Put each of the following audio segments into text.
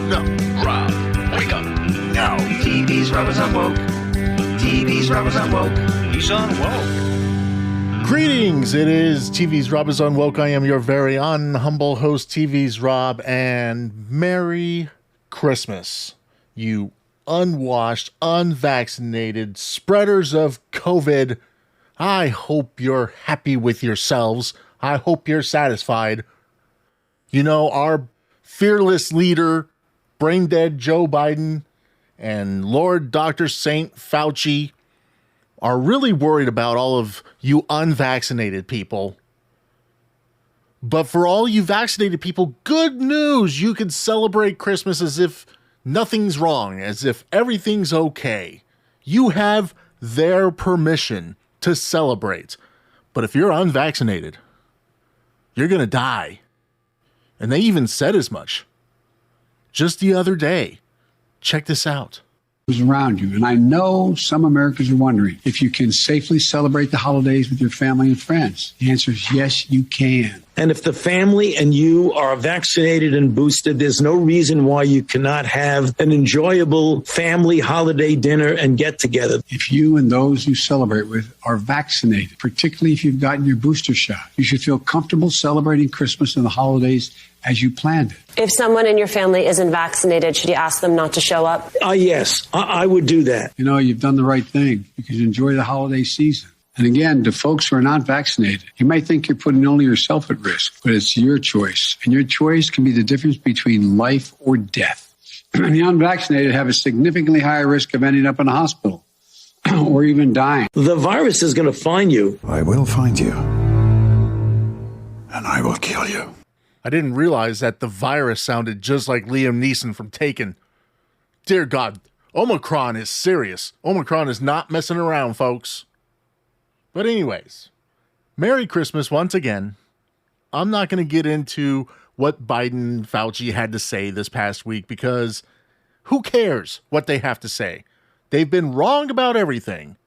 No, Rob, wake up. No, TV's Rob is unwoke. TV's Rob is unwoke. He's unwoke. Greetings, it is TV's Rob is unwoke. I am your very humble host, TV's Rob, and Merry Christmas, you unwashed, unvaccinated spreaders of COVID. I hope you're happy with yourselves. I hope you're satisfied. You know, our fearless leader, brain dead Joe Biden, and Lord Dr. Saint Fauci are really worried about all of you unvaccinated people. But for all you vaccinated people, good news. You can celebrate Christmas as if nothing's wrong, as if everything's okay. You have their permission to celebrate. But if you're unvaccinated, you're going to die. And they even said as much just the other day. Check this out. Around you. And I know some Americans are wondering if you can safely celebrate the holidays with your family and friends. The answer is yes, you can. And if the family and you are vaccinated and boosted, there's no reason why you cannot have an enjoyable family holiday dinner and get together. If you and those you celebrate with are vaccinated, particularly if you've gotten your booster shot, you should feel comfortable celebrating Christmas and the holidays as you planned it. If someone in your family isn't vaccinated, should you ask them not to show up? Yes, I would do that. You know, you've done the right thing. You can enjoy the holiday season. And again, to folks who are not vaccinated, you might think you're putting only yourself at risk, but it's your choice. And your choice can be the difference between life or death. The unvaccinated have a significantly higher risk of ending up in a hospital or even dying. The virus is going to find you. I will find you. And I will kill you. I didn't realize that the virus sounded just like Liam Neeson from Taken. Dear God, Omicron is serious. Omicron is not messing around, folks. But anyways, Merry Christmas once again. I'm not going to get into what Biden and Fauci had to say this past week because who cares what they have to say? They've been wrong about everything.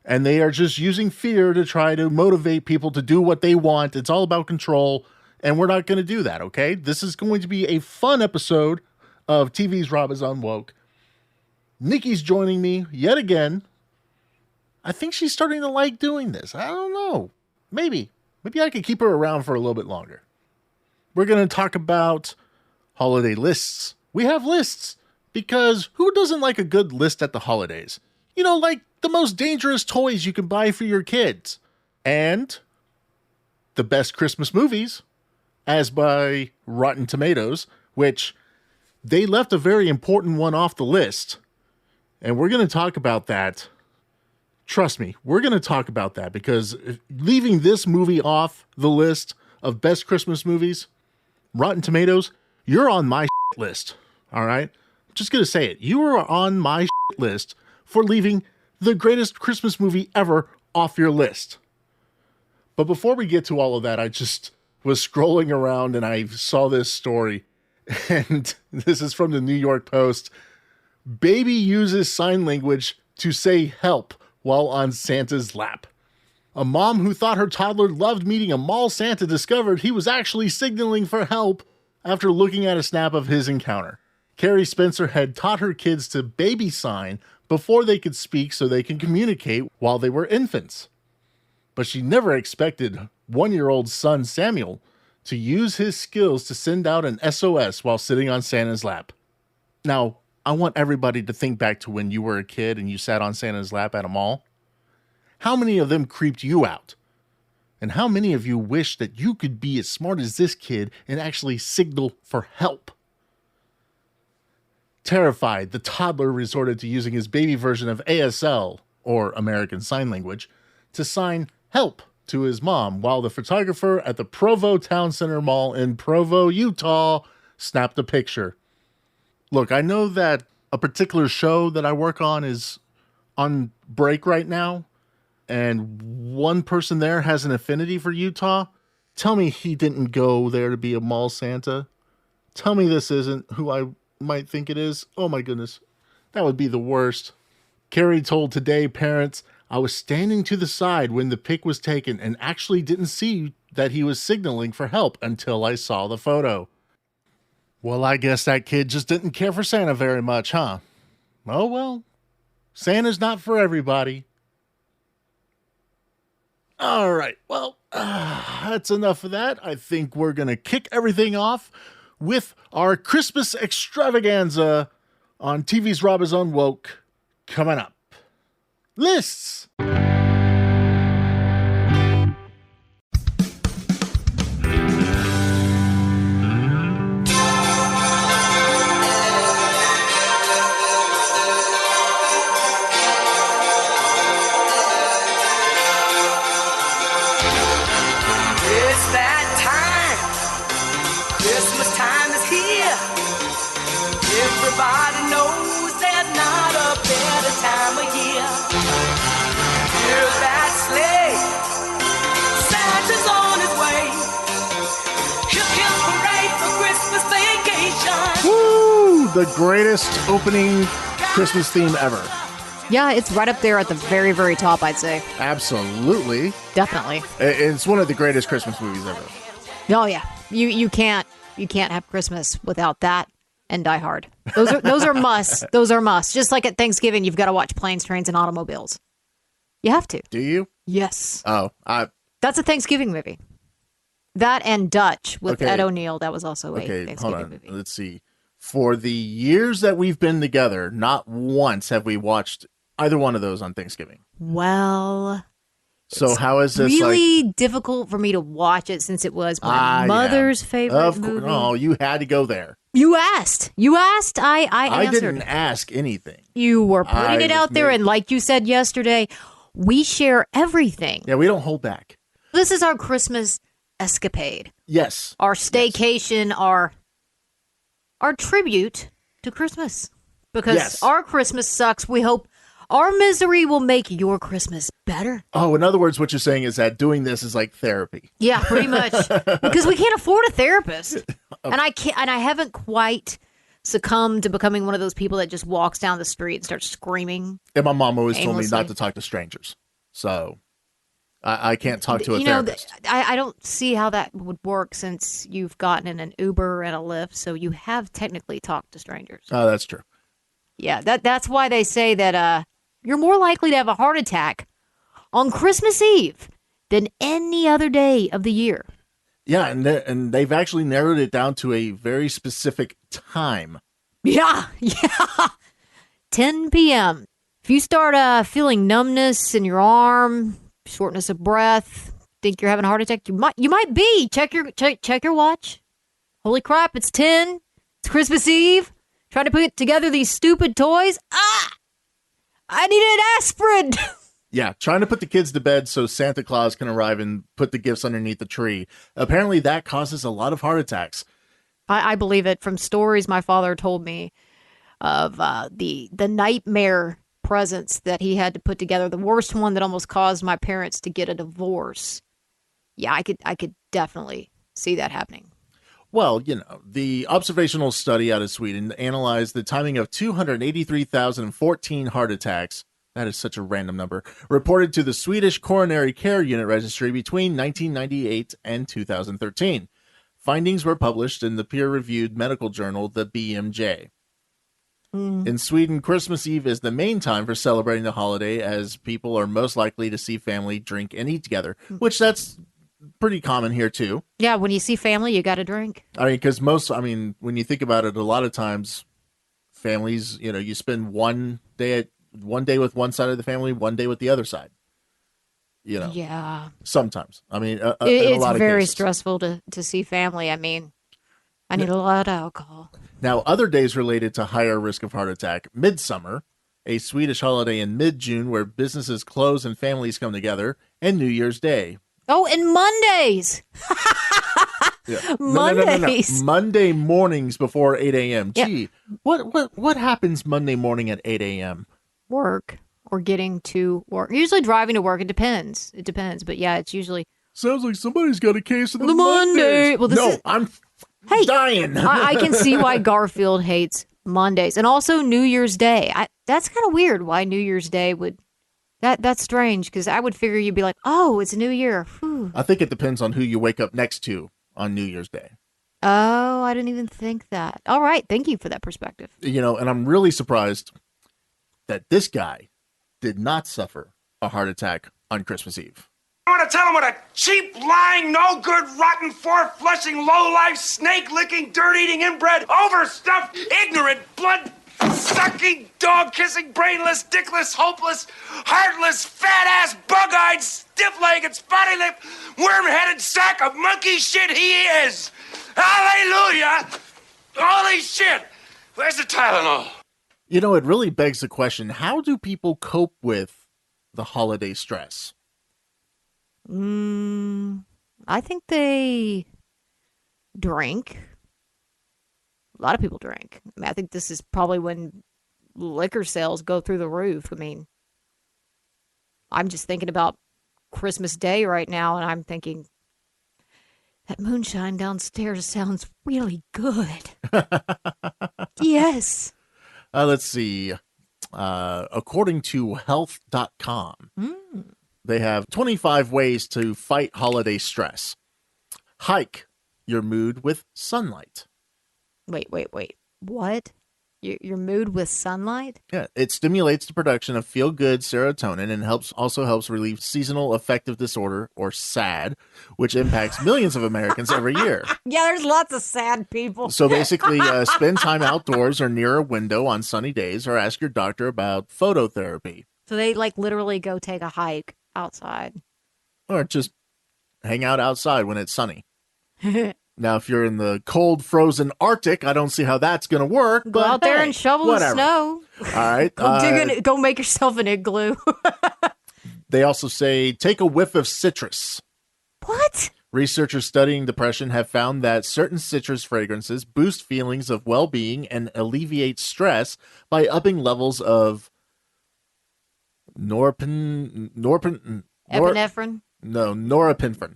And they are just using fear to try to motivate people to do what they want. It's all about control. And we're not going to do that, okay? This is going to be a fun episode of TV's Rob is Unwoke. Nikki's joining me yet again. I think she's starting to like doing this. I don't know. Maybe I could keep her around for a little bit longer. We're going to talk about holiday lists. We have lists because who doesn't like a good list at the holidays? You know, like the most dangerous toys you can buy for your kids. And the best Christmas movies, as by Rotten Tomatoes, which they left a very important one off the list. And we're going to talk about that. Trust me, we're going to talk about that because leaving this movie off the list of best Christmas movies, Rotten Tomatoes, you're on my list. All right? I'm just going to say it. You are on my list for leaving the greatest Christmas movie ever off your list. But before we get to all of that, I just was scrolling around and I saw this story. And this is from the New York Post. Baby uses sign language to say help while on Santa's lap. A mom who thought her toddler loved meeting a mall Santa discovered he was actually signaling for help after looking at a snap of his encounter. Carrie Spencer had taught her kids to baby sign before they could speak so they can communicate while they were infants. But she never expected one-year-old son Samuel to use his skills to send out an SOS while sitting on Santa's lap. Now, I want everybody to think back to when you were a kid and you sat on Santa's lap at a mall. How many of them creeped you out? And how many of you wish that you could be as smart as this kid and actually signal for help? Terrified, the toddler resorted to using his baby version of ASL, or American Sign Language, to sign help to his mom, while the photographer at the Provo Town Center Mall in Provo, Utah, snapped a picture. Look, I know that a particular show that I work on is on break right now, and one person there has an affinity for Utah. Tell me he didn't go there to be a mall Santa. Tell me this isn't who I might think it is. Oh my goodness. That would be the worst. Carrie told Today parents, I was standing to the side when the pic was taken and actually didn't see that he was signaling for help until I saw the photo. Well, I guess that kid just didn't care for Santa very much, huh? Oh, well, Santa's not for everybody. All right, well, that's enough of that. I think we're going to kick everything off with our Christmas extravaganza on TV's Rob is Unwoke coming up. Lists! Everybody knows there's not a better time of year. Hear that sleigh, Santa's on his way. Hip hip hooray for Christmas vacation. Woo! The greatest opening Christmas theme ever. Yeah, it's right up there at the very, very top, I'd say. Absolutely. Definitely. It's one of the greatest Christmas movies ever. Oh yeah, you can't have Christmas without that and Die Hard. Those are musts. Those are musts. Just like at Thanksgiving, you've got to watch Planes, Trains, and Automobiles. You have to. Do you? Yes. Oh, that's a Thanksgiving movie. That and Dutch with Okay. Ed O'Neill. That was also a Thanksgiving hold on. movie. Let's see. For the years that we've been together, not once have we watched either one of those on Thanksgiving. Well, So how is this really difficult for me to watch it since it was my mother's favorite movie. Oh, you had to go there. You asked. I I answered. didn't ask anything. You were putting it out there, made- and like you said yesterday, we share everything. Yeah, we don't hold back. This is our Christmas escapade, Yes. our staycation, our tribute to Christmas. Because Yes. our Christmas sucks. We hope our misery will make your Christmas better. Oh, in other words, what you're saying is that doing this is like therapy. Yeah, pretty much. Because we can't afford a therapist, and I haven't quite succumbed to becoming one of those people that just walks down the street and starts screaming. And my mom always told me Aimlessly. not to talk to strangers. So I can't talk to a therapist. I don't see how that would work since you've gotten in an Uber and a Lyft, so you have technically talked to strangers. Oh, that's true. Yeah, that's why they say that you're more likely to have a heart attack on Christmas Eve than any other day of the year. Yeah, and they've actually narrowed it down to a very specific time. Yeah. 10 p.m. If you start feeling numbness in your arm, shortness of breath, think you're having a heart attack, you might be. Check your watch. Holy crap, it's 10. It's Christmas Eve. Trying to put together these stupid toys. I need an aspirin. Yeah, trying to put the kids to bed so Santa Claus can arrive and put the gifts underneath the tree. Apparently that causes a lot of heart attacks. I believe it from stories my father told me of the nightmare presents that he had to put together. The worst one that almost caused my parents to get a divorce. Yeah, I could definitely see that happening. Well, the observational study out of Sweden analyzed the timing of 283,014 heart attacks. That is such a random number. Reported to the Swedish Coronary Care Unit Registry between 1998 and 2013. Findings were published in the peer-reviewed medical journal, the BMJ. In Sweden, Christmas Eve is the main time for celebrating the holiday, as people are most likely to see family drink and eat together, which that's pretty common here too. Yeah, when you see family, you got to drink. I mean, because when you think about it, a lot of times families, you spend one day with one side of the family, one day with the other side. Yeah. Sometimes. I mean, in a It's lot of very cases. stressful to see family. I mean, I need a lot of alcohol. Now, other days related to higher risk of heart attack: Midsummer, a Swedish holiday in mid-June where businesses close and families come together, and New Year's Day. Oh, and Mondays. Yeah. Mondays. No. Monday mornings before 8 a.m. Yeah. Gee, what happens Monday morning at 8 a.m.? Work or getting to work. Usually driving to work. It depends. But yeah, it's usually Sounds like somebody's got a case of the Monday. Well, I'm Hey, dying. I can see why Garfield hates Mondays, and also New Year's Day. That's kind of weird. Why New Year's Day would that's strange, because I would figure you'd be like, oh, it's a new year. Whew. I think it depends on who you wake up next to on New Year's Day. Oh, I didn't even think that. All right. Thank you for that perspective. And I'm really surprised that this guy did not suffer a heart attack on Christmas Eve. I want to tell him what a cheap, lying, no good, rotten, four-flushing, low-life, snake-licking, dirt-eating, inbred, overstuffed, ignorant, blood-sucking, dog-kissing, brainless, dickless, hopeless, heartless, fat-ass, bug-eyed, stiff-legged, spotty-lipped, worm-headed sack of monkey shit he is! Hallelujah! Holy shit! Where's the Tylenol? It really begs the question, how do people cope with the holiday stress? I think they drink. A lot of people drink. I think this is probably when liquor sales go through the roof. I'm just thinking about Christmas Day right now, and I'm thinking, that moonshine downstairs sounds really good. Yes. Let's see. According to health.com, they have 25 ways to fight holiday stress. Hike your mood with sunlight. Wait. What? Your mood with sunlight? Yeah, it stimulates the production of feel-good serotonin and also helps relieve seasonal affective disorder, or SAD, which impacts millions of Americans every year. Yeah, there's lots of sad people. So basically, spend time outdoors or near a window on sunny days, or ask your doctor about phototherapy. So they literally go take a hike outside. Or just hang out outside when it's sunny. Now, if you're in the cold, frozen Arctic, I don't see how that's going to work. Go out there and shovel the snow. All right. Go make yourself an igloo. They also say take a whiff of citrus. What? Researchers studying depression have found that certain citrus fragrances boost feelings of well-being and alleviate stress by upping levels of Epinephrine? norepinephrine.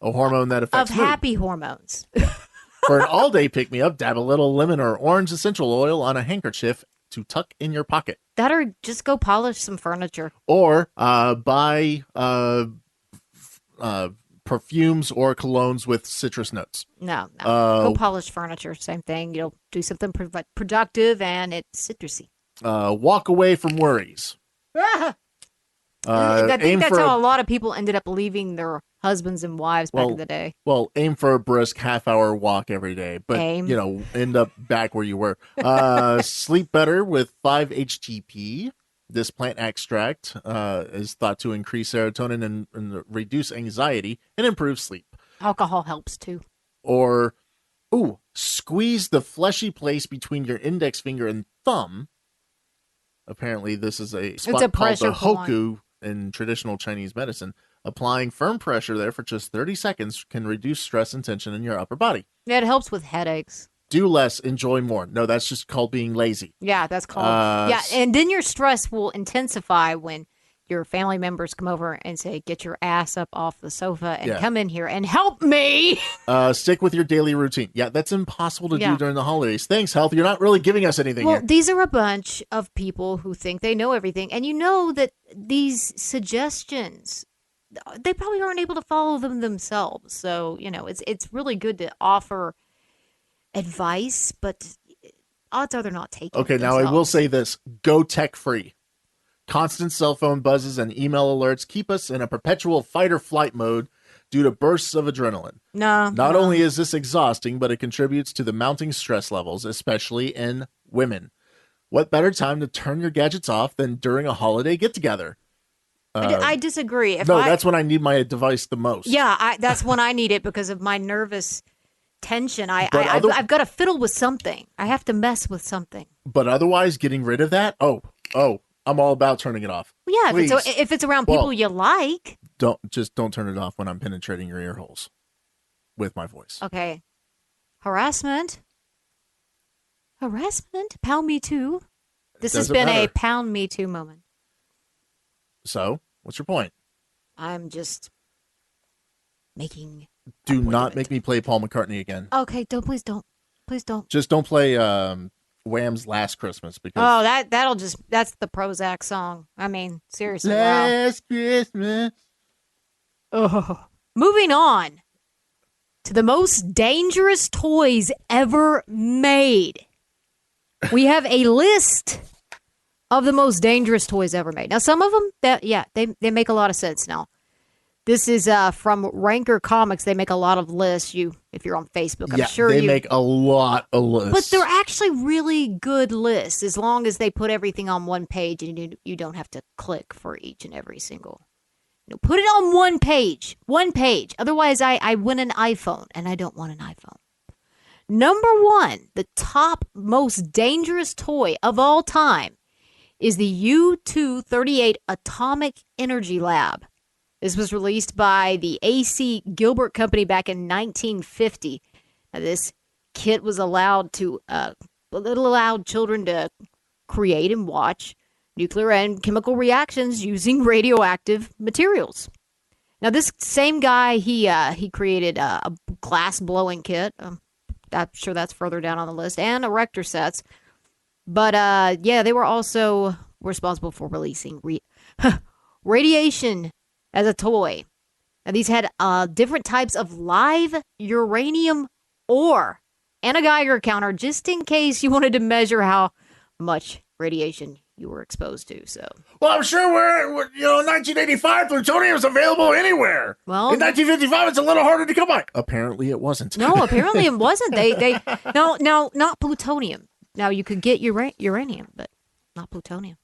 A hormone that affects mood. Happy hormones. For an all-day pick-me-up, dab a little lemon or orange essential oil on a handkerchief to tuck in your pocket. That, or just go polish some furniture. Or buy perfumes or colognes with citrus notes. No. Go polish furniture. Same thing. Do something productive, and it's citrusy. Walk away from worries. I think that's how a lot of people ended up leaving their husbands and wives back in the day. Well, aim for a brisk half-hour walk every day, but end up back where you were. Sleep better with 5-HTP. This plant extract is thought to increase serotonin and reduce anxiety and improve sleep. Alcohol helps too. Or, squeeze the fleshy place between your index finger and thumb. Apparently, this is a spot called the hoku in traditional Chinese medicine. Applying firm pressure there for just 30 seconds can reduce stress and tension in your upper body. Yeah, it helps with headaches. Do less, enjoy more. No, that's just called being lazy. Yeah, that's called. And then your stress will intensify when your family members come over and say, get your ass up off the sofa and come in here and help me. Stick with your daily routine. Yeah, that's impossible to do during the holidays. Thanks, Health. You're not really giving us anything here. These are a bunch of people who think they know everything. And you know that these suggestions, they probably aren't able to follow them themselves. So, it's really good to offer advice, but odds are they're not taking it themselves. Now I will say this. Go tech-free. Constant cell phone buzzes and email alerts keep us in a perpetual fight-or-flight mode due to bursts of adrenaline. Not only is this exhausting, but it contributes to the mounting stress levels, especially in women. What better time to turn your gadgets off than during a holiday get-together? I disagree. That's when I need my device the most. Yeah, that's when I need it because of my nervous tension. I've got to fiddle with something. I have to mess with something. But otherwise, getting rid of that, I'm all about turning it off. Well, yeah, if it's around people you like. Don't turn it off when I'm penetrating your ear holes with my voice. Okay. Harassment. Pound me too. This has been a pound me too moment. So, what's your point? I'm just making. Do not make me play Paul McCartney again. Okay, please don't. Just don't play Wham's Last Christmas because that's the Prozac song. I mean, seriously. Last Christmas. Oh. Moving on to the most dangerous toys ever made. We have a list of the most dangerous toys ever made. Now, some of them, they make a lot of sense now. This is from Ranker Comics. They make a lot of lists. If you're on Facebook, I'm sure they make a lot of lists. But they're actually really good lists as long as they put everything on one page and you don't have to click for each and every single. Put it on one page. One page. Otherwise, I win an iPhone, and I don't want an iPhone. Number 1, the top most dangerous toy of all time is the U-238 Atomic Energy Lab. This was released by the A.C. Gilbert Company back in 1950. Now, this kit was allowed children to create and watch nuclear and chemical reactions using radioactive materials. Now, this same guy, he created a glass blowing kit. I'm sure that's further down on the list, and erector sets. But they were also responsible for releasing radiation as a toy. Now, these had different types of live uranium ore and a Geiger counter, just in case you wanted to measure how much radiation you were exposed to. So, well, I'm sure we're 1985, plutonium is available anywhere. Well, in 1955, it's a little harder to come by. Apparently, it wasn't. No, apparently it wasn't. No, not plutonium. Now, you could get uranium, but not plutonium.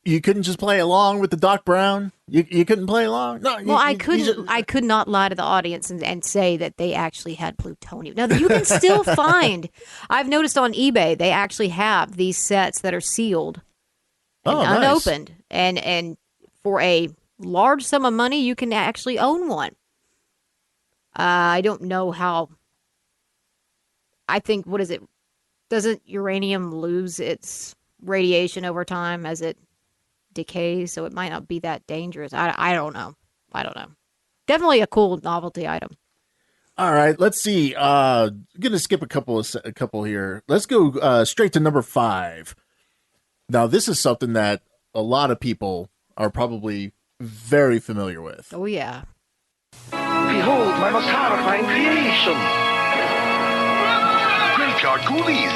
You couldn't just play along with the Doc Brown? You couldn't play along? No. I could not lie to the audience and say that they actually had plutonium. Now, you can still find, I've noticed on eBay, they actually have these sets that are sealed and unopened. Nice. And for a large sum of money, you can actually own one. I don't know how. I think, what is it? Doesn't uranium lose its radiation over time as it decays? So it might not be that dangerous. I don't know. Definitely a cool novelty item. All right, let's see. Going to skip a couple here. Let's go straight to number 5. Now, this is something that a lot of people are probably very familiar with. Oh, yeah. Behold my most horrifying creation. Graveyard Ghoulies.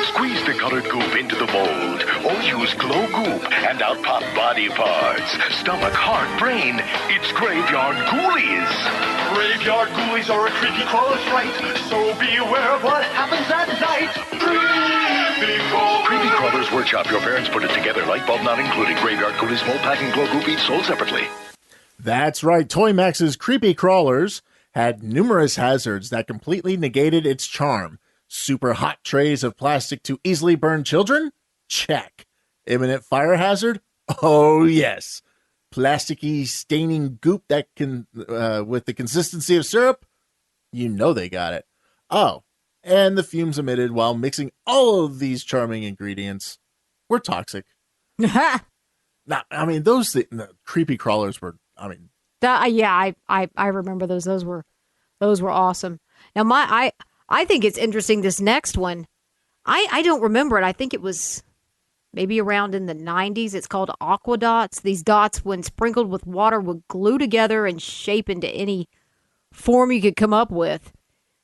Squeeze the colored goop into the mold, or use glow goop and out pop body parts. Stomach, heart, brain. It's Graveyard Ghoulies. Graveyard ghoulies are a creepy crawler fright, so beware of what happens at night. Creepy Crawlers Workshop. Your parents put it together. Light bulb not included. Graveyard Ghoulies mold pack and glow goop each sold separately. That's right. Toy Max's Creepy Crawlers had numerous hazards that completely negated its charm. Super hot trays of plastic to easily burn children? Check. Imminent fire hazard? Oh, yes. Plasticky staining goop that can, with the consistency of syrup? You know they got it. Oh, and the fumes emitted while mixing all of these charming ingredients were toxic. Now, I mean, the Creepy Crawlers were, I mean. I remember those. Those were awesome. Now, I think it's interesting, this next one. I don't remember it. I think it was maybe around in the 90s. It's called Aqua Dots. These dots, when sprinkled with water, would glue together and shape into any form you could come up with.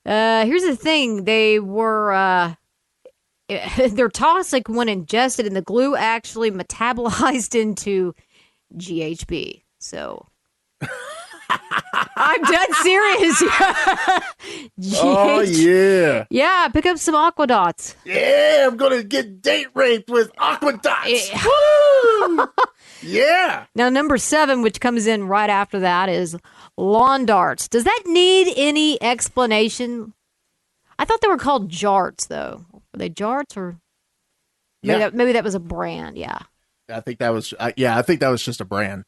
Here's the thing. They were, they're toxic when ingested, and the glue actually metabolized into GHB. So... I'm dead serious. Oh, yeah. Yeah, pick up some Aqua Dots. Yeah, I'm going to get date raped with Aqua Dots. Woo! Yeah. Now, number 7, which comes in right after that, is lawn darts. Does that need any explanation? I thought they were called jarts, though. Were they jarts, or maybe that was a brand? Yeah. I think that was just a brand.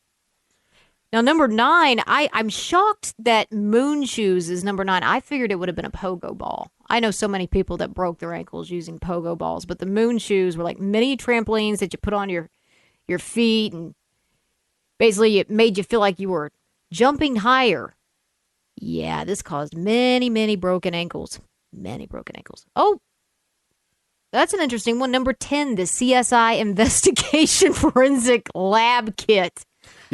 Now, number 9, I'm shocked that moon shoes is number 9. I figured it would have been a pogo ball. I know so many people that broke their ankles using pogo balls, but the moon shoes were like mini trampolines that you put on your feet, and basically it made you feel like you were jumping higher. Yeah, this caused many, many broken ankles. Many broken ankles. Oh, that's an interesting one. Number 10, the CSI Investigation Forensic Lab Kit.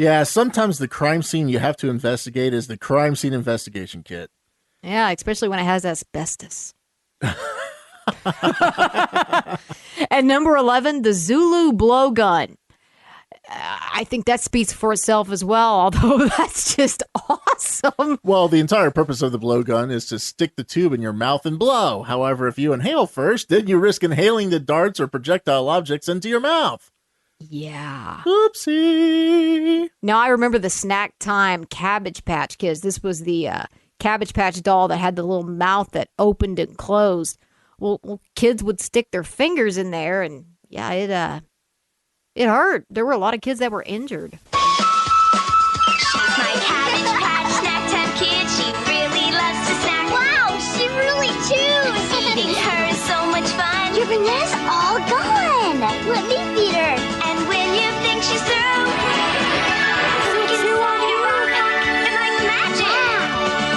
Yeah, sometimes the crime scene you have to investigate is the crime scene investigation kit. Yeah, especially when it has asbestos. At number 11, the Zulu blowgun. I think that speaks for itself as well, although that's just awesome. Well, the entire purpose of the blowgun is to stick the tube in your mouth and blow. However, if you inhale first, then you risk inhaling the darts or projectile objects into your mouth. Yeah. Oopsie. Now, I remember the snack time Cabbage Patch Kids. This was the Cabbage Patch doll that had the little mouth that opened and closed. Well, kids would stick their fingers in there, and yeah, it hurt. There were a lot of kids that were injured. She's my Cabbage Patch snack time kid. She really loves to snack. Wow, she really chews. Eating her is so much fun. Your bananas all gone. Let me feed her. And when you think she's through, chew on your pack. And like magic,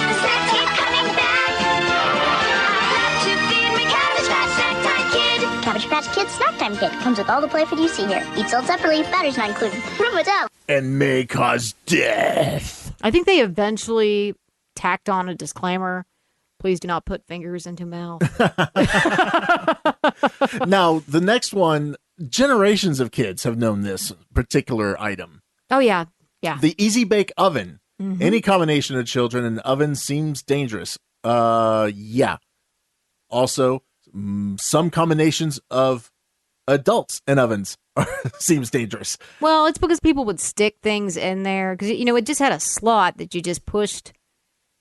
the snacks keep coming back. I love to feed my Cabbage Patch snack time kid. Cabbage Patch Kids snack time kit comes with all the play food you see here. Eat sold separately, batteries not included. Remember what's out. And may cause death. I think they eventually tacked on a disclaimer. Please do not put fingers into mouth. Now, the next one, generations of kids have known this particular item. Oh, yeah. Yeah. The Easy Bake Oven. Mhm. Any combination of children and oven seems dangerous. Yeah. Also, some combinations of adults and ovens seems dangerous. Well, it's because people would stick things in there because it just had a slot that you just pushed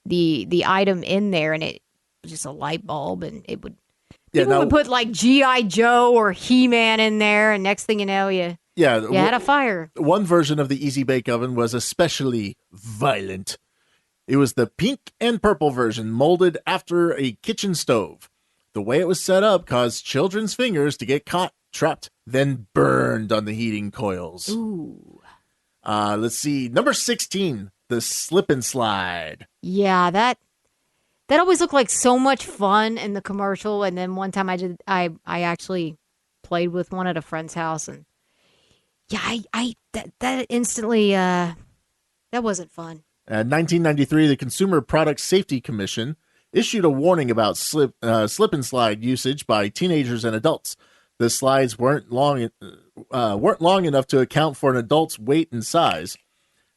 the item in there, and it was just a light bulb, and it would people would put like G.I. Joe or He-Man in there, and next thing you know, you had a fire. One version of the Easy Bake Oven was especially violent. It was the pink and purple version, molded after a kitchen stove. The way it was set up caused children's fingers to get caught, trapped, then burned on the heating coils. Ooh. Let's see. Number 16, the slip and slide. Yeah, that always looked like so much fun in the commercial. And then one time I actually played with one at a friend's house, and yeah, that instantly that wasn't fun. In 1993, the Consumer Product Safety Commission issued a warning about slip and slide usage by teenagers and adults. The slides weren't long enough to account for an adult's weight and size.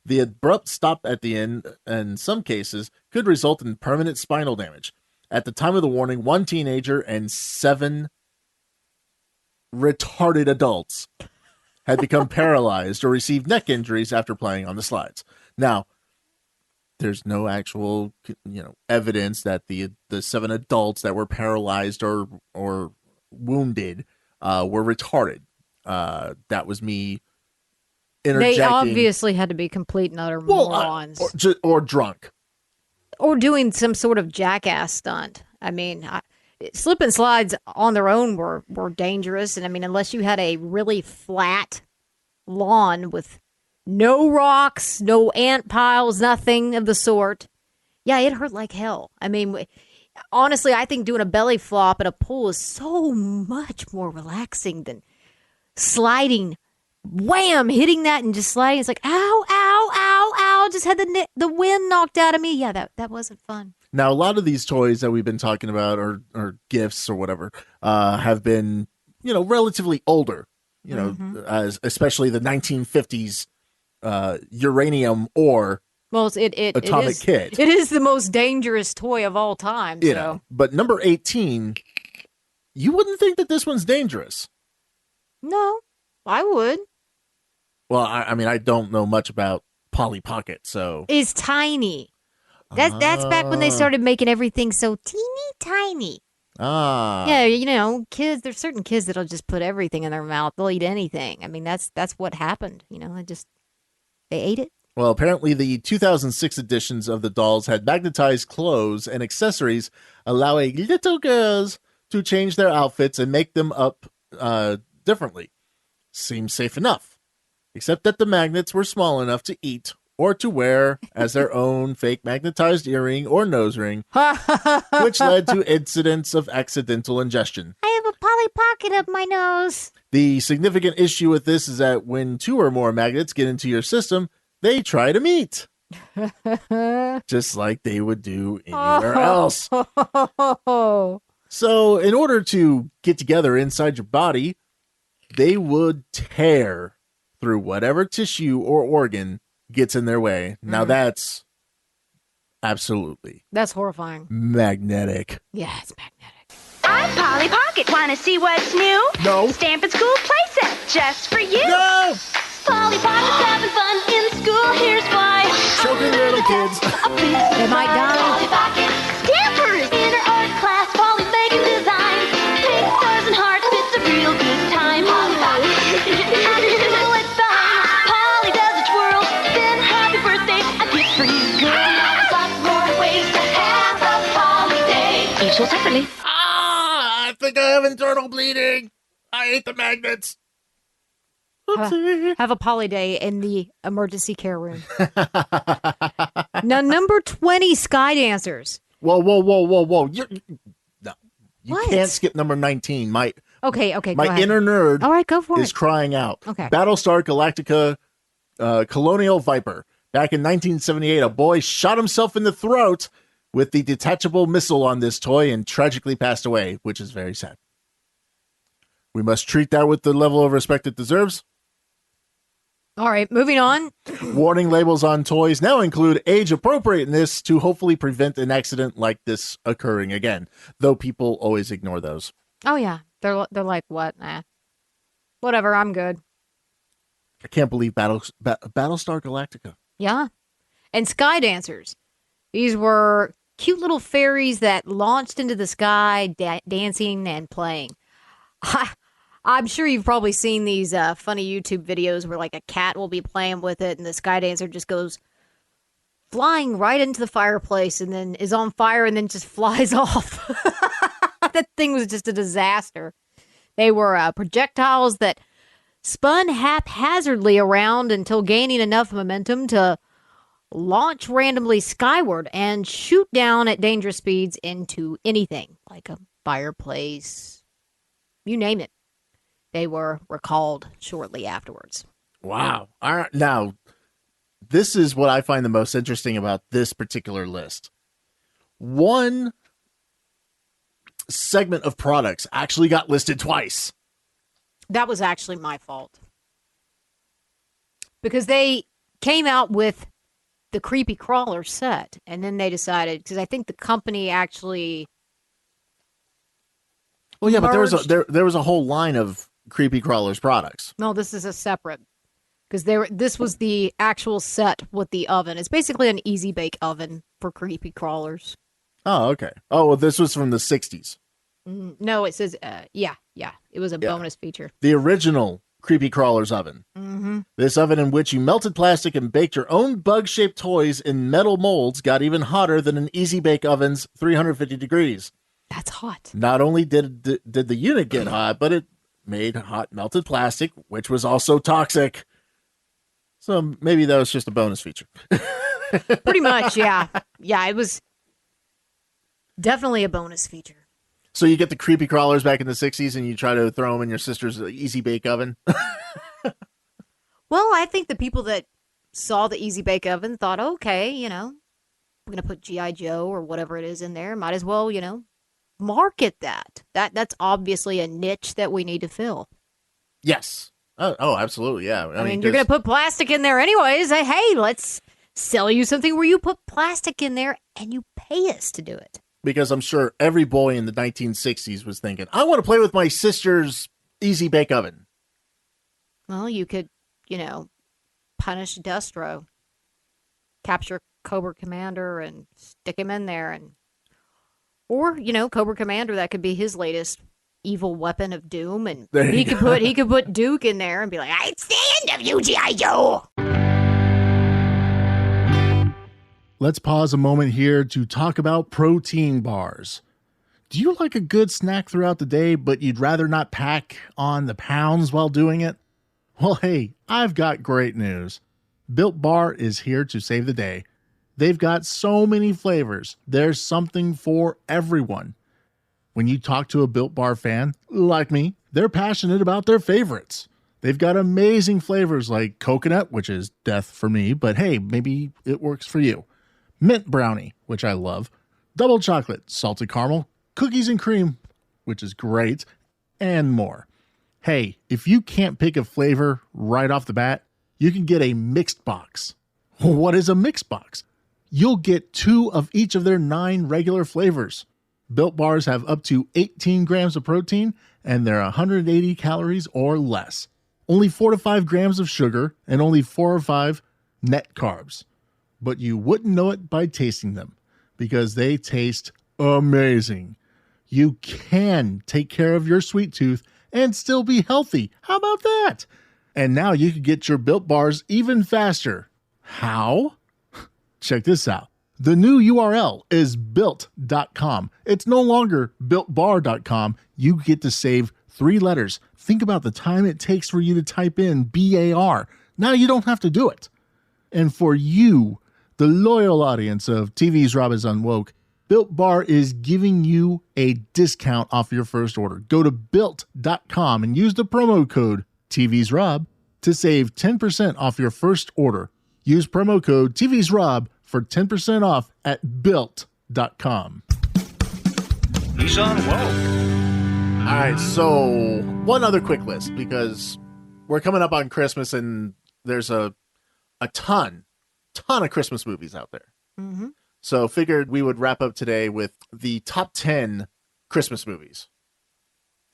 The abrupt stop at the end, in some cases, could result in permanent spinal damage. At the time of the warning, one teenager and 7 retarded adults had become paralyzed or received neck injuries after playing on the slides. Now, there's no actual, evidence that the 7 adults that were paralyzed or wounded were retarded. That was me interjecting. They obviously had to be complete and utter morons. Or drunk. Or doing some sort of jackass stunt. I mean, slip and slides on their own were dangerous. And I mean, unless you had a really flat lawn with no rocks, no ant piles, nothing of the sort. Yeah, it hurt like hell. I mean, honestly, I think doing a belly flop at a pool is so much more relaxing than sliding. Wham! Hitting that and just sliding. It's like, ow, ow, ow, ow. Just had the wind knocked out of me. Yeah, that wasn't fun. Now, a lot of these toys that we've been talking about or gifts or whatever have been, relatively older, as especially the 1950s uranium ore. Well, Atomic Kid. It is the most dangerous toy of all time. So. But number 18, you wouldn't think that this one's dangerous. No, I would. Well, I mean, I don't know much about Polly Pocket, so. It's tiny. That's back when they started making everything so teeny tiny. Yeah, kids. There's certain kids that'll just put everything in their mouth. They'll eat anything. I mean, that's what happened. They ate it. Well, apparently the 2006 editions of the dolls had magnetized clothes and accessories, allowing little girls to change their outfits and make them up differently. Seems safe enough, except that the magnets were small enough to eat or to wear as their own fake magnetized earring or nose ring, which led to incidents of accidental ingestion. I have a Polly Pocket up my nose. The significant issue with this is that when 2 or more magnets get into your system, they try to meet. Just like they would do anywhere else. So in order to get together inside your body, they would tear through whatever tissue or organ gets in their way. Now that's absolutely. That's horrifying. Magnetic. Yeah, it's magnetic. I'm Polly Pocket. Want to see what's new? No. Stampin' School playset just for you. No! Polly Pocket's having fun in school. Here's why. Choking little kids. They might die. Polly Pocket. Stampers. In her art class, Polly's making designs. Pink stars and hearts. It's a real good time. Polly Pocket. At school, it's fun. Polly does a twirl. Then happy birthday. A gift for you, girl. There's lots more ways to have a Polly day. Each sold separately. I think I have internal bleeding. I hate the magnets. Have a Polly day in the emergency care room. Now, number 20, sky dancers. Whoa. No, you What? can't skip number 19. Okay, go My ahead. inner nerd All right, go for is it. crying out. Okay. Battlestar Galactica Colonial Viper. Back in 1978, a boy shot himself in the throat with the detachable missile on this toy and tragically passed away, which is very sad. We must treat that with the level of respect it deserves. All right, moving on. Warning labels on toys now include age appropriateness to hopefully prevent an accident like this occurring again, though people always ignore those. Oh, yeah. They're like, what? Nah. Whatever, I'm good. I can't believe Battlestar Galactica. Yeah. And sky dancers. These were cute little fairies that launched into the sky, dancing and playing. I'm sure you've probably seen these funny YouTube videos where like a cat will be playing with it and the sky dancer just goes flying right into the fireplace and then is on fire and then just flies off. That thing was just a disaster. They were projectiles that spun haphazardly around until gaining enough momentum to launch randomly skyward and shoot down at dangerous speeds into anything, like a fireplace, you name it. They were recalled shortly afterwards. Wow. All right. Now, this is what I find the most interesting about this particular list. One segment of products actually got listed twice. That was actually my fault. Because they came out with the creepy crawler set, and then they decided, because I think the company actually Well, yeah, but merged. there was a whole line of creepy crawlers products. No, this is a separate, because this was the actual set with the oven. It's basically an easy bake oven for creepy crawlers. Oh, okay. Oh, well, this was from the 60s. No, it says, yeah. It was a bonus feature. The original creepy crawlers oven. Mm-hmm. This oven in which you melted plastic and baked your own bug-shaped toys in metal molds got even hotter than an easy bake oven's 350 degrees. That's hot. Not only did the unit get hot, but it made hot melted plastic, which was also toxic. So maybe that was just a bonus feature. Pretty much, yeah. Yeah, it was definitely a bonus feature. So you get the creepy crawlers back in the 60s and you try to throw them in your sister's easy bake oven? Well, I think the people that saw the easy bake oven thought, okay, we're going to put G.I. Joe or whatever it is in there. Might as well, market that. That's obviously a niche that we need to fill. Yes. Oh, absolutely, yeah. I mean, you're going to put plastic in there anyways. Hey, let's sell you something where you put plastic in there and you pay us to do it. Because I'm sure every boy in the 1960s was thinking, I want to play with my sister's easy bake oven. Well, you could, punish Destro, capture Cobra Commander and stick him in there. Or, Cobra Commander, that could be his latest evil weapon of doom. And he could put Duke in there and be like, it's the end of you, G.I. Joe. Let's pause a moment here to talk about protein bars. Do you like a good snack throughout the day, but you'd rather not pack on the pounds while doing it? Well, hey, I've got great news. Built Bar is here to save the day. They've got so many flavors. There's something for everyone. When you talk to a Built Bar fan, like me, they're passionate about their favorites. They've got amazing flavors like coconut, which is death for me, but hey, maybe it works for you. Mint brownie, which I love. Double chocolate, salted caramel, cookies and cream, which is great, and more. Hey, if you can't pick a flavor right off the bat, you can get a mixed box. What is a mixed box? You'll get 2 of each of their 9 regular flavors. Built Bars have up to 18 grams of protein, and they're 180 calories or less. Only 4 to 5 grams of sugar, and only 4 or 5 net carbs. But you wouldn't know it by tasting them, because they taste amazing. You can take care of your sweet tooth and still be healthy. How about that? And now you can get your Built Bars even faster. How? Check this out. The new URL is built.com. It's no longer builtbar.com. You get to save 3 letters. Think about the time it takes for you to type in BAR. Now you don't have to do it. And for you, the loyal audience of TV's Rob is Unwoke, Built Bar is giving you a discount off your first order. Go to built.com and use the promo code TV's Rob to save 10% off your first order. Use promo code TV's Rob for 10% off at built.com. He's Unwoke. All right, so one other quick list, because we're coming up on Christmas and there's a ton of Christmas movies out there. Mm-hmm. So figured we would wrap up today with the top 10 Christmas movies.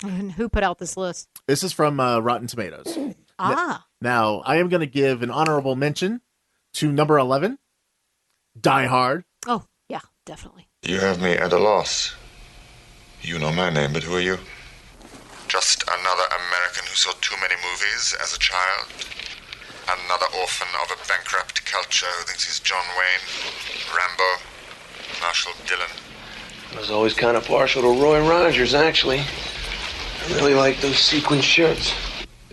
And who put out this list? This is from Rotten Tomatoes. Now, I am going to give an honorable mention to number 11, Die Hard. Oh, yeah, definitely. You have me at a loss. You know my name, but who are you? Just another American who saw too many movies as a child. Another orphan of a bankrupt culture who thinks he's John Wayne, Rambo, Marshall Dillon. I was always kind of partial to Roy Rogers, actually. I really like those sequin shirts.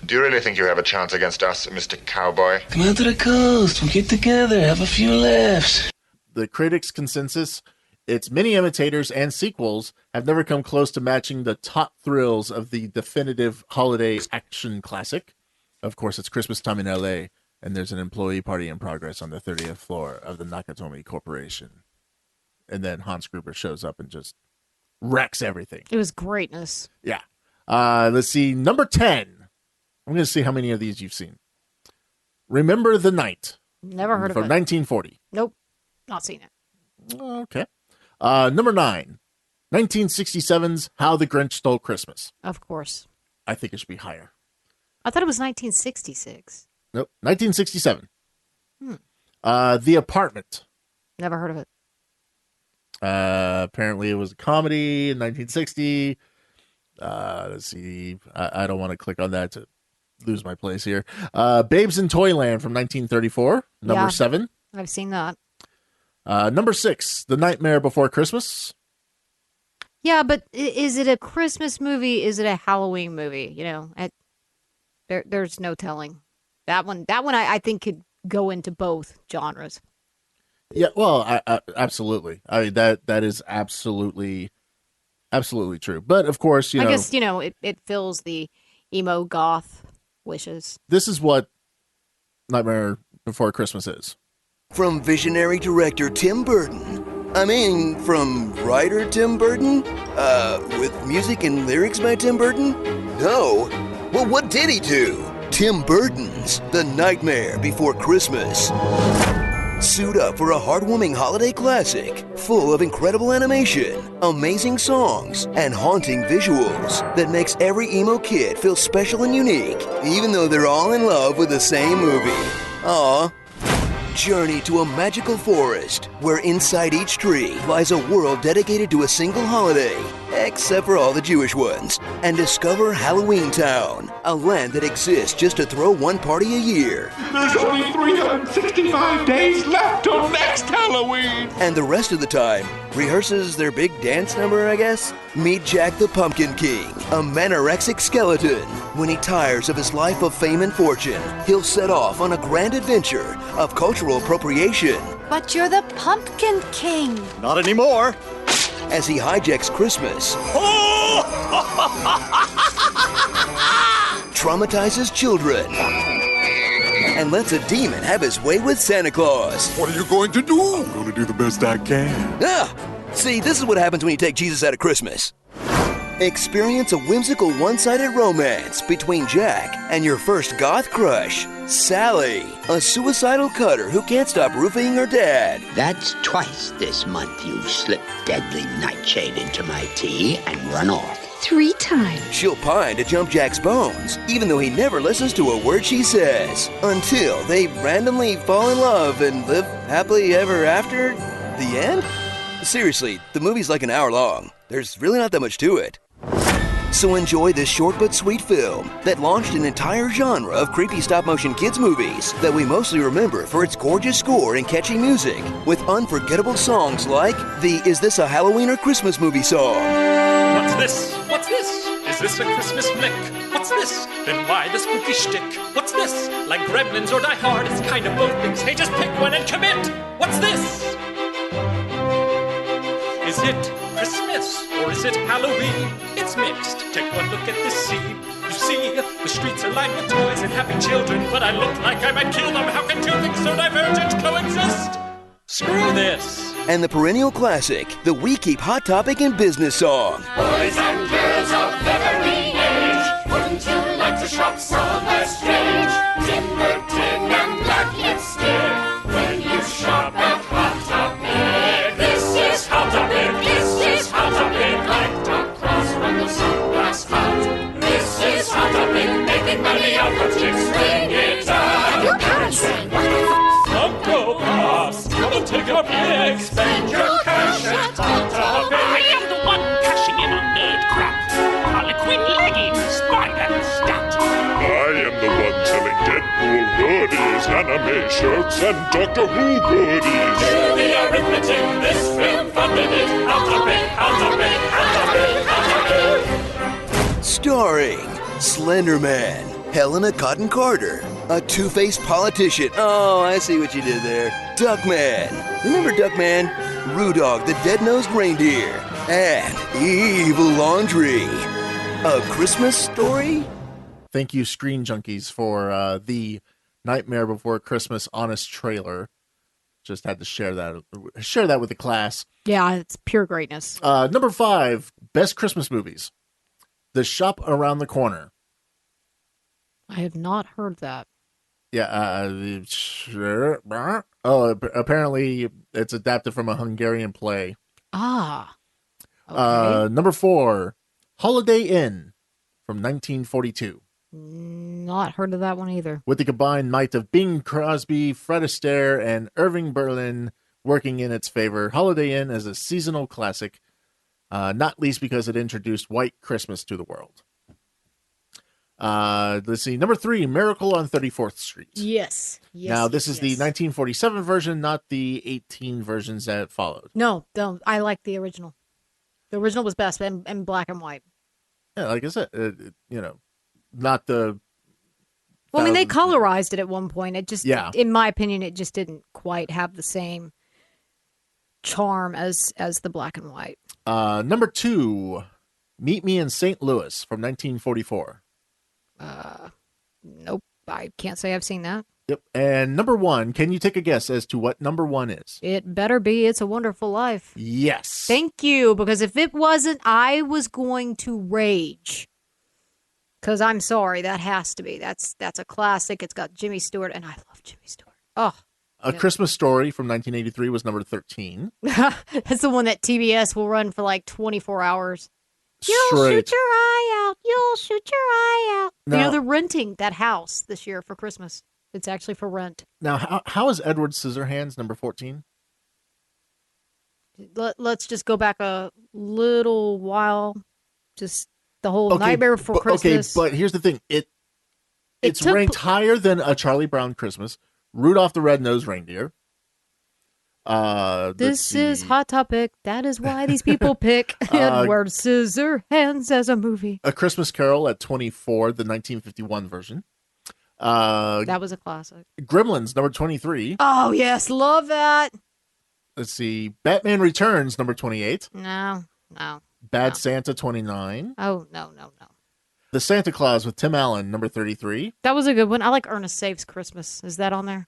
Do you really think you have a chance against us, Mr. Cowboy? Come out to the coast. We'll get together, have a few laughs. The critics' consensus, its many imitators and sequels have never come close to matching the top thrills of the definitive holiday action classic. Of course, it's Christmas time in LA, and there's an employee party in progress on the 30th floor of the Nakatomi Corporation. And then Hans Gruber shows up and just wrecks everything. It was greatness. Yeah. Let's see. Number 10. I'm going to see how many of these you've seen. Remember the Night. Never heard of it. From 1940. Nope. Not seen it. Okay. Number 9. 1967's How the Grinch Stole Christmas. Of course. I think it should be higher. I thought it was 1966. Nope. 1967. The Apartment. Never heard of it. Apparently it was a comedy in 1960. Let's see. I don't want to click on that to lose my place here. Babes in Toyland from 1934. Number 7. I've seen that. Number 6. The Nightmare Before Christmas. Yeah, but is it a Christmas movie? Is it a Halloween movie? You know, there's no telling. That one I think could go into both genres. Yeah, well, I absolutely. I mean, that is absolutely true. But of course, I guess, it fills the emo goth wishes. This is what Nightmare Before Christmas is. From visionary director Tim Burton. I mean, from writer Tim Burton? With music and lyrics by Tim Burton? No. Well, what did he do? Tim Burton's The Nightmare Before Christmas. Suit up for a heartwarming holiday classic, full of incredible animation, amazing songs, and haunting visuals that makes every emo kid feel special and unique, even though they're all in love with the same movie. Aww. Journey to a magical forest, where inside each tree lies a world dedicated to a single holiday, except for all the Jewish ones, and discover Halloween Town, a land that exists just to throw one party a year. There's only 365 days left till next Halloween! And the rest of the time, rehearses their big dance number, I guess? Meet Jack the Pumpkin King, a manorexic skeleton. When he tires of his life of fame and fortune, he'll set off on a grand adventure of cultural appropriation. But you're the Pumpkin King. Not anymore! As he traumatizes children and lets a demon have his way with Santa Claus. What are you going to do? I'm going to do the best I can. See, this is what happens when you take Jesus out of Christmas. Experience a whimsical one-sided romance between Jack and your first goth crush, Sally, a suicidal cutter who can't stop roofing her dad. That's twice this month you've slipped deadly nightshade into my tea and run off. 3 times. She'll pine to jump Jack's bones, even though he never listens to a word she says, until they randomly fall in love and live happily ever after the end? Seriously, the movie's like an hour long. There's really not that much to it. So enjoy this short but sweet film that launched an entire genre of creepy stop-motion kids movies that we mostly remember for its gorgeous score and catchy music, with unforgettable songs like the Is This a Halloween or Christmas Movie song. What's this? What's this? Is this a Christmas flick? What's this? Then why the spooky shtick? What's this? Like Gremlins or Die Hard? It's kind of both things. Hey, just pick one and commit! What's this? Is it Christmas or is it Halloween? It's mixed. Take one look at this scene. You see, the streets are lined with toys and happy children, but I look like I might kill them. How can two things so divergent coexist? Screw this. And the perennial classic, the We Keep Hot Topic in Business song. Boys and girls of every age, wouldn't you like to shop somewhere strange? Tim Burton and black lipstick, when you shop at Hot Topic. This is Hot Topic, this is Hot Topic, like Doc Cross from the Sunglass Hut. This is Hot Topic, making money off of chicks, bring it up. Your parents saying, what the Uncle Pops, come and take a pic. Spend your cash at Hot Topic. I am the one cashing in on nerd crap. Harlequin leggings, spider stat. I am the one selling Deadpool hoodies, anime shirts, and Doctor Who goodies. Do the arithmetic, this film funded it. Hot Topic, Hot Topic, Hot Topic, Hot Topic. Starring Slenderman, Helena Cotton Carter, a two-faced politician. Oh, I see what you did there. Duckman. Remember Duckman? Rudog, the dead-nosed reindeer. And Evil Laundry. A Christmas Story? Thank you, Screen Junkies, for the Nightmare Before Christmas honest trailer. Just had to share that with the class. Yeah, it's pure greatness. Number 5, best Christmas movies. The Shop Around the Corner. I have not heard that. Yeah, sure. Oh, apparently it's adapted from a Hungarian play. Ah. Okay. Number 4, Holiday Inn from 1942. Not heard of that one either. With the combined might of Bing Crosby, Fred Astaire, and Irving Berlin working in its favor, Holiday Inn is a seasonal classic, not least because it introduced White Christmas to the world. Let's see. Number 3, Miracle on 34th Street. Yes. Now, this is the 1947 version, not the 18 versions that followed. No, I like the original. The original was best, and black and white. Yeah, like I said, not the... Well, I mean, they colorized it at one point. It just, in my opinion, it just didn't quite have the same charm as the black and white. Number 2, Meet Me in St. Louis from 1944. Nope. I can't say I've seen that. Yep. And number 1, can you take a guess as to what number 1 is? It better be It's a Wonderful Life. Yes. Thank you, because if it wasn't, I was going to rage. Because I'm sorry, that has to be. That's a classic. It's got Jimmy Stewart, and I love Jimmy Stewart. Oh. A Christmas Story from 1983 was number 13. That's the one that TBS will run for like 24 hours. You'll Straight. shoot your eye out. You'll shoot your eye out. Now, they're renting that house this year for Christmas. It's actually for rent. Now, how is Edward Scissorhands number 14? Let's just go back a little while. Just the whole Nightmare Before Christmas. Okay, but here's the thing. It's ranked higher than A Charlie Brown Christmas, Rudolph the Red-Nosed Reindeer. This is Hot Topic. That is why these people pick Edward Scissorhands as a movie. A Christmas Carol at 24, the 1951 version. That was a classic. Gremlins, number 23. Oh, yes. Love that. Let's see. Batman Returns, number 28. No. Bad Santa, 29. Oh, no. The Santa Claus with Tim Allen, number 33. That was a good one. I like Ernest Saves Christmas. Is that on there?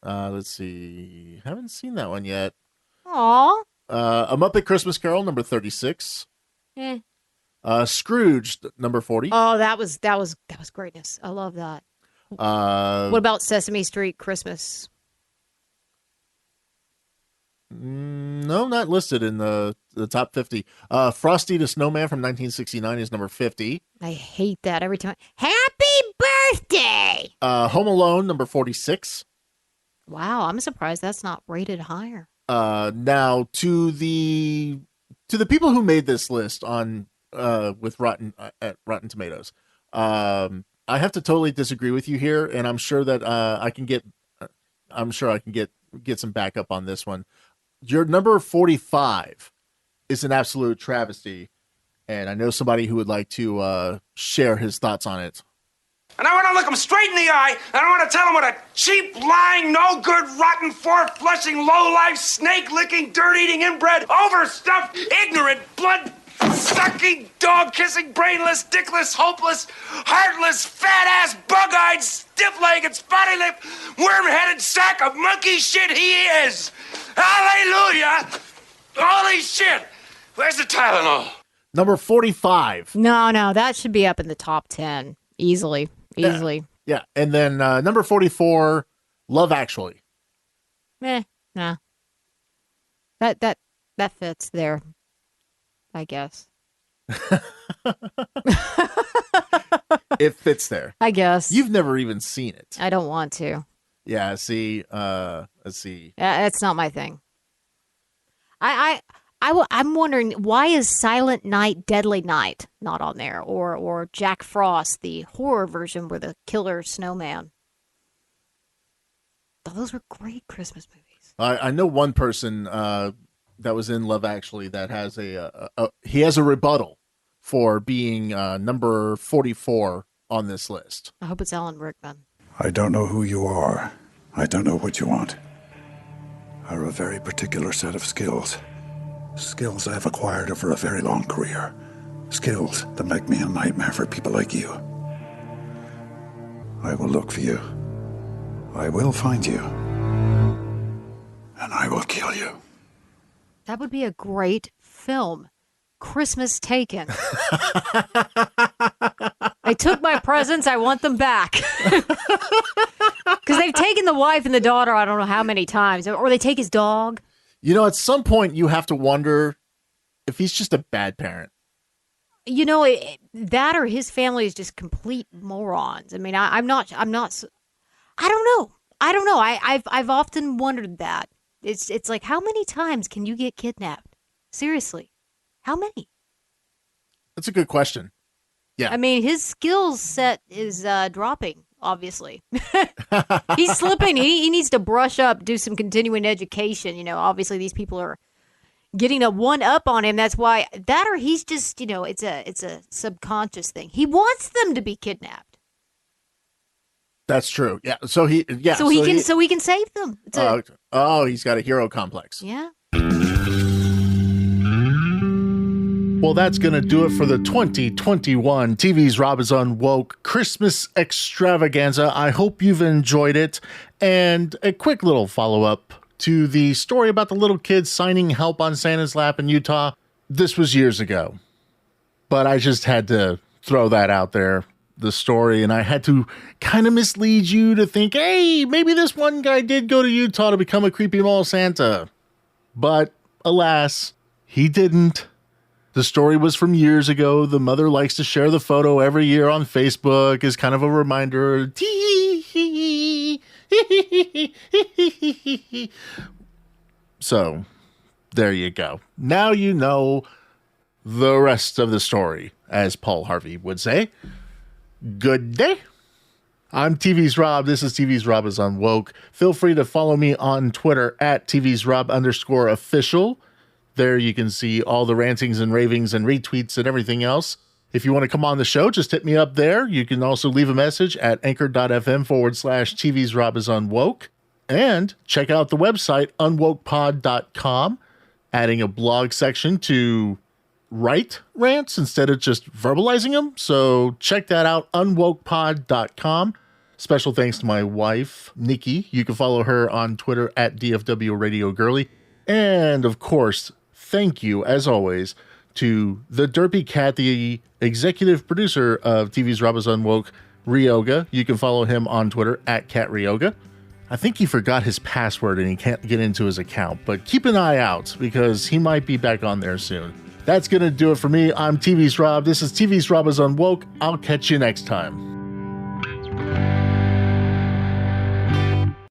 Let's see. Haven't seen that one yet. Aw. A Muppet Christmas Carol, number 36. Eh. Scrooge, number 40. Oh, that was greatness. I love that. What about Sesame Street Christmas? No, not listed in the top 50. Frosty the Snowman from 1969 is number 50. I hate that every time. Happy birthday! Home Alone, number 46. Wow, I'm surprised that's not rated higher. Now to the people who made this list on with at Rotten Tomatoes, I have to totally disagree with you here, and I'm sure that I can get some backup on this one. Your number 45 is an absolute travesty, and I know somebody who would like to share his thoughts on it. And I want to look him straight in the eye, and I want to tell him what a cheap, lying, no-good, rotten, four-flushing, low-life, snake-licking, dirt-eating, inbred, overstuffed, ignorant, blood-sucking, dog-kissing, brainless, dickless, hopeless, heartless, fat-ass, bug-eyed, stiff-legged, spotty-lipped, worm-headed sack of monkey shit he is! Hallelujah! Holy shit! Where's the Tylenol? Number 45. No, that should be up in the top 10. Easily. Yeah. And then number 44, Love Actually. Nah. That fits there, I guess. It fits there. I guess. You've never even seen it. I don't want to. Yeah, see, let's see. That's not my thing. I'm wondering, why is Silent Night, Deadly Night not on there? Or Jack Frost, the horror version with a killer snowman? Those were great Christmas movies. I know one person that was in Love Actually that has he has a rebuttal for being number 44 on this list. I hope it's Alan Rickman. I don't know who you are. I don't know what you want. I have a very particular set of skills. Skills I have acquired over a very long career. Skills that make me a nightmare for people like you. I will look for you. I will find you. And I will kill you. That would be a great film. Christmas Taken. I took my presents. I want them back. Because they've taken the wife and the daughter I don't know how many times. Or they take his dog. You know, at some point you have to wonder if he's just a bad parent. You know, that or his family is just complete morons. I mean, I'm not. I don't know. I've often wondered that. It's like, how many times can you get kidnapped? Seriously, how many? That's a good question. Yeah. I mean, his skill set is dropping, obviously. He's slipping. He needs to brush up, do some continuing education. You know, obviously these people are getting a one up on him. That's why that, or he's just, you know, it's a subconscious thing. He wants them to be kidnapped. That's true. Yeah. So he can save them. He's got a hero complex. Yeah. Well, that's going to do it for the 2021 TV's Rob is Unwoke Christmas extravaganza. I hope you've enjoyed it. And a quick little follow-up to the story about the little kids signing help on Santa's lap in Utah. This was years ago, but I just had to throw that out there, the story, and I had to kind of mislead you to think, hey, maybe this one guy did go to Utah to become a creepy mall Santa. But alas, he didn't. The story was from years ago. The mother likes to share the photo every year on Facebook as kind of a reminder. So, there you go. Now you know the rest of the story, as Paul Harvey would say. Good day. I'm TV's Rob. This is TV's Rob is Unwoke. Feel free to follow me on Twitter at TV's Rob _official. There you can see all the rantings and ravings and retweets and everything else. If you want to come on the show, just hit me up there. You can also leave a message at anchor.fm /TV's Rob is Unwoke. And check out the website, unwokepod.com, adding a blog section to write rants instead of just verbalizing them. So check that out, unwokepod.com. Special thanks to my wife, Nikki. You can follow her on Twitter at DFW Radio Girly. And of course, thank you, as always, to the Derpy Cat, the executive producer of TV's Rob is Unwoke, Ryoga. You can follow him on Twitter at CatRyoga. I think he forgot his password and he can't get into his account, but keep an eye out because he might be back on there soon. That's going to do it for me. I'm TV's Rob. This is TV's Rob is Unwoke. I'll catch you next time.